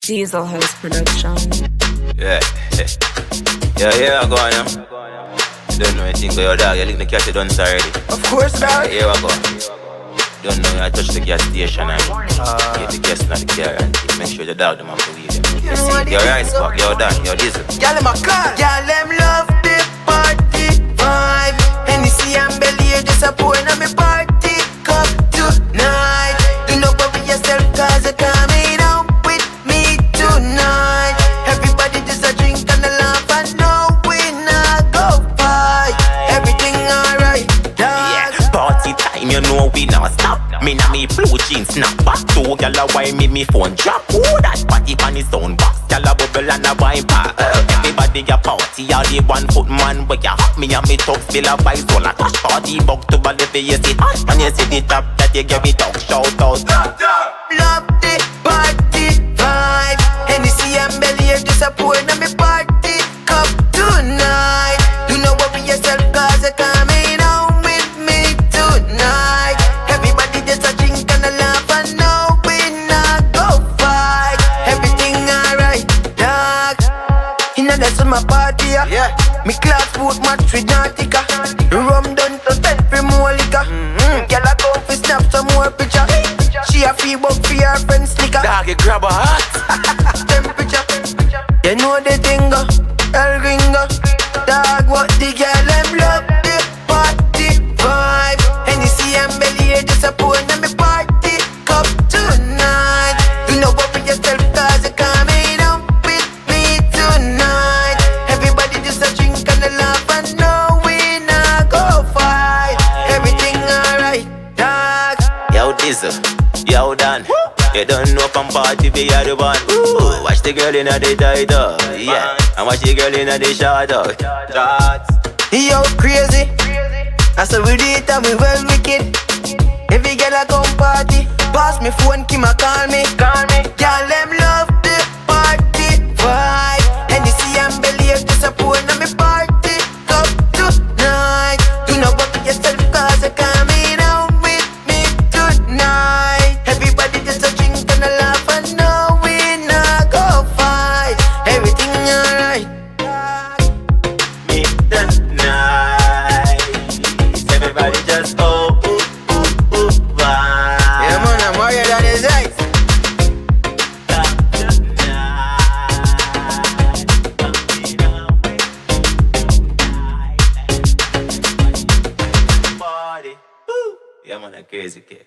Diesel House Production. Yeah, I go on now. You don't know anything about your dog, you lick the cat, you done already. Of course, dog. Here I go. Don't know, I touch the gas station and get the gas in the car and make sure the dog them have to weed them. You see, your ice pack, your done, your diesel. Y'all in my car. Y'all them love the party vibe. Hennessy and Belly just a pouring on me party cup tonight. Do not worry yourself cause you're coming out with me tonight. Everybody just a drink and a laugh and no we not go fight. Everything alright, dog. Yeah, party time, you know we not stop. Me na me blue jeans snap back. Two gyal a wine me phone drop. Oh, that party pan his own box. Gyal a bubble and a wine pack. Everybody a party, all the 1 foot man where ya hot. Me and me talk still a buy soul a cash party. Bug to body for you sit hot. And you see the top that you give me talk shout out. Love the party vibe. Hennessy and Belly just a pouring on me party cup tonight. Do not worry yourself cause you're coming home with me tonight. Everybody just a drink and a laugh and no we not go fight. Everything alright, dog. You know that's my party, yeah. Me class food match with Nautica. Rum done to spend for more liquor. Girl a go fi snap some more picture. She a feel buck for her friends slicker. Dog, you grab a hat. Temperature, you know the thing go, El Gringo. Dog, what the girl them love the party vibe. Hennessy and Belly just a pouring on me party cup tonight. Do not worry yourself cause you're coming home with me tonight. Everybody just a drink and a laugh and no we not go fight. Everything alright, dog. Yo, diesel, yo, done. You don't know from party, we are the one. Ooh, watch the girl in the title, yeah. And watch the girl in the shadow. Yo, crazy. I saw we do it and we well wicked. Every girl a come party, pass me phone, Kim a call me. Girl them love the party vibe. Hennessy and Belly just a pouring on me party cup tonight. Do not worry yourself cause you're coming home with me tonight. Everybody just a drink and a laugh and no we not go fight. Everything alright. Midnight. Everybody just vibe. Yeah man, I'm higher than his eyes. Yeah, man, a crazy kid.